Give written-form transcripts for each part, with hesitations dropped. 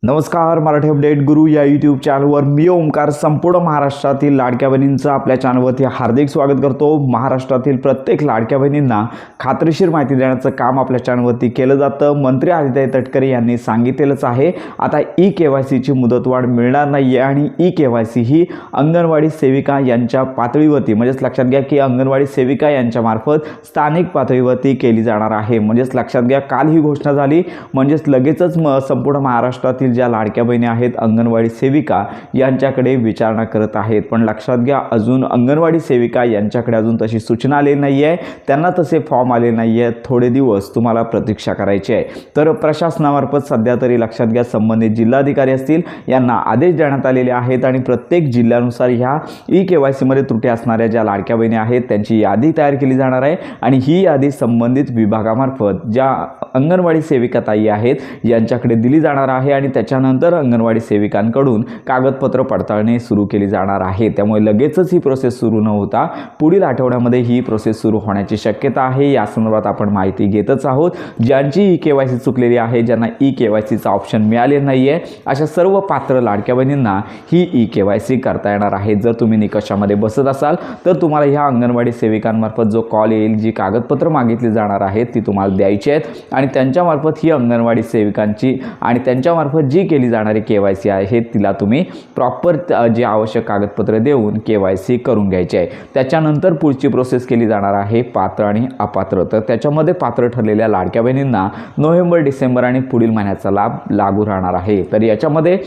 नमस्कार, मराठी अपडेट गुरु या यूट्यूब चॅनलवर मी ओमकार संपूर्ण महाराष्ट्रातील लाडक्या बहिणींचं आपल्या चॅनलवरती हार्दिक स्वागत करतो। महाराष्ट्रातील प्रत्येक लाडक्या बहिणींना खात्रीशीर माहिती देण्याचं काम आपल्या चॅनलवरती केलं जातं। मंत्री आदित्य तटकरे यांनी सांगितलेलंच आहे, आता ई-KYCची मुदतवाढ मिळणार नाही आहे आणि ई-KYC ही अंगणवाडी सेविका यांच्या पातळीवरती म्हणजेच लक्षात घ्या की अंगणवाडी सेविका यांच्या मार्फत स्थानिक पातळीवरती केली जाणार आहे। म्हणजेच लक्षात घ्या, काल ही घोषणा झाली, म्हणजेच लगेचच संपूर्ण महाराष्ट्रातील ज्या लाडक्या बहिणी आहेत अंगणवाडी सेविका यांच्याकडे विचारणा करत आहेत। पण लक्षात घ्या, अजून अंगणवाडी सेविका यांच्याकडे अजून तशी सूचना आलेली नाही आहे, त्यांना तसे फॉर्म आले नाही आहेत। थोडे दिवस तुम्हाला प्रतीक्षा करायची आहे। तर प्रशासनामार्फत सध्या तरी लक्षात घ्या, संबंधित जिल्हाधिकारी असतील यांना आदेश देण्यात आलेले आहेत आणि प्रत्येक जिल्ह्यानुसार ह्या ई-KYC मध्ये त्रुटी असणाऱ्या ज्या लाडक्या बहिणी आहेत त्यांची यादी तयार केली जाणार आहे आणि ही यादी संबंधित विभागामार्फत ज्या अंगणवाडी सेविका ताई आहेत यांच्याकडे दिली जाणार आहे आणि त्याच्यानंतर अंगणवाडी सेविकांकडून कागदपत्र पडताळणी सुरू केली जाणार आहे। त्यामुळे लगेचच ही प्रोसेस सुरू न होता पुढील आठवड्यामध्ये ही प्रोसेस सुरू होण्याची शक्यता आहे। या संदर्भात आपण माहिती घेतच आहोत। ज्यांची ई-KYC चुकलेली आहे, ज्यांना ई-KYCचा ऑप्शन मिळालेला नाही आहे, अशा सर्व पात्र लाडक्या बहिणींना ही ई-KYC करता येणार आहे। जर तुम्ही निकषामध्ये बसत असाल तर तुम्हाला ह्या अंगणवाडी सेविकांमार्फत जो कॉल येईल, जी कागदपत्र मागितली जाणार आहेत ती तुम्हाला द्यायची आहेत आणि त्यांच्यामार्फत ही अंगणवाडी सेविकांची आणि त्यांच्यामार्फत जी केली जाणारी KYC आहे तिला तुम्ही प्रॉपर जे आवश्यक कागदपत्र देऊन KYC करून घ्यायचे आहे। त्याच्यानंतर पुढची प्रोसेस केली जाणार आहे पात्र आणि अपात्र। तर त्याच्यामध्ये पात्र ठरलेल्या लाडक्या बहिणींना नोव्हेंबर, डिसेंबर आणि पुढील महिन्याचा लाभ लागू राहणार आहे। तर याच्यामध्ये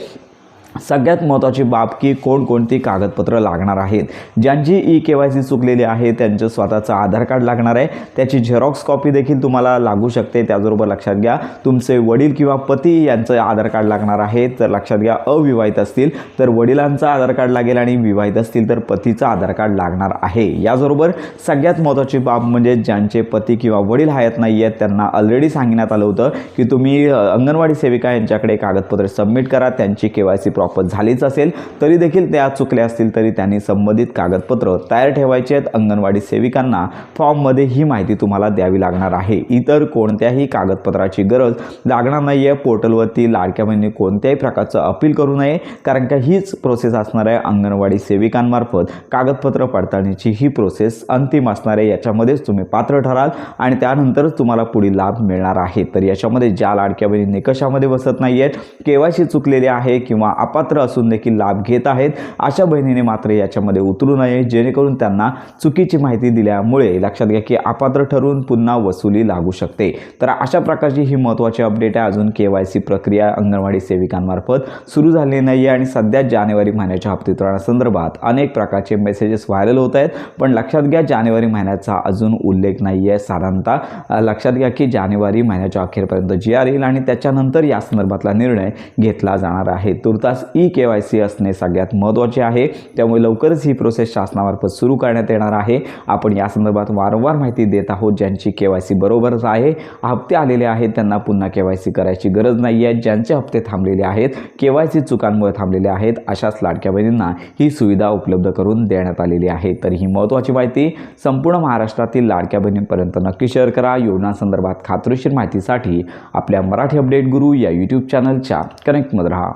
सगळ्यात महत्त्वाची बाब की कोणकोणती कागदपत्र लागणार आहेत। ज्यांची ई-KYC चुकलेली आहे त्यांचं स्वतःचं आधार कार्ड लागणार आहे, त्याची झेरॉक्स कॉपी देखील तुम्हाला लागू शकते। त्याचबरोबर लक्षात घ्या, तुमचे वडील किंवा पती यांचं आधार कार्ड लागणार आहे। तर लक्षात घ्या, अविवाहित असतील तर वडिलांचं आधार कार्ड लागेल आणि विवाहित असतील तर पतीचं आधार कार्ड लागणार आहे। याचबरोबर सगळ्यात महत्त्वाची बाब म्हणजे ज्यांचे पती किंवा वडील हयात नाही आहेत त्यांना ऑलरेडी सांगण्यात आलं होतं की तुम्ही अंगणवाडी सेविका यांच्याकडे कागदपत्र सबमिट करा। त्यांची KYC प्रॉपर झालीच असेल तरी देखील त्या चुकल्या असतील तरी त्यांनी संबंधित कागदपत्र तयार ठेवायचे आहेत। अंगणवाडी सेविकांना फॉर्ममध्ये ही माहिती तुम्हाला द्यावी लागणार आहे। इतर कोणत्याही कागदपत्राची गरज लागणार नाही आहे। पोर्टलवरती लाडक्या बहिणी कोणत्याही प्रकारचं अपील करू नये, कारण का हीच प्रोसेस असणार आहे अंगणवाडी सेविकांमार्फत कागदपत्र पडताळणीची ही प्रोसेस अंतिम असणार आहे। याच्यामध्येच तुम्ही पात्र ठराल आणि त्यानंतरच तुम्हाला पुढील लाभ मिळणार आहे। तर याच्यामध्ये ज्या लाडक्या बहिणी निकषामध्ये बसत नाही आहेत, KYC चुकलेली आहे किंवा पात्र असून देखील लाभ घेत आहेत, अशा बहिणीने मात्र याच्यामध्ये उतरू नये, जेणेकरून त्यांना चुकीची माहिती दिल्यामुळे लक्षात घ्या की अपात्र ठरून पुन्हा वसुली लागू शकते। तर अशा प्रकारची ही महत्त्वाची अपडेट आहे। अजून KYC प्रक्रिया अंगणवाडी सेविकांमार्फत सुरू झाली नाही आहे आणि सध्या जानेवारी महिन्याच्या हप्ते वितरणासंदर्भात अनेक प्रकारचे मेसेजेस व्हायरल होत आहेत, पण लक्षात घ्या जानेवारी महिन्याचा अजून उल्लेख नाही आहे। साधारणतः लक्षात घ्या की जानेवारी महिन्याच्या अखेरपर्यंत GR येईल आणि त्याच्यानंतर या संदर्भातला निर्णय घेतला जाणार आहे। तुर्तास ई-KYC असणे सगळ्यात महत्त्वाचे आहे, त्यामुळे लवकरच ही प्रोसेस शासनामार्फत सुरू करण्यात येणार आहे। आपण या संदर्भात वारंवार माहिती देत आहोत। ज्यांची KYC बरोबरच आहे, हप्ते आलेले आहेत, त्यांना पुन्हा KYC करायची गरज नाही आहे। ज्यांचे हप्ते थांबलेले आहेत, KYC चुकांमुळे थांबलेले आहेत, अशाच लाडक्या बहिणींना ही सुविधा उपलब्ध करून देण्यात आलेली आहे। तर ही महत्त्वाची माहिती संपूर्ण महाराष्ट्रातील लाडक्या बहिणींपर्यंत नक्की शेअर करा। योजनांसंदर्भात खात्रीशीर माहितीसाठी आपल्या मराठी अपडेट गुरु या यूट्यूब चॅनलच्या कनेक्टमध्ये राहा।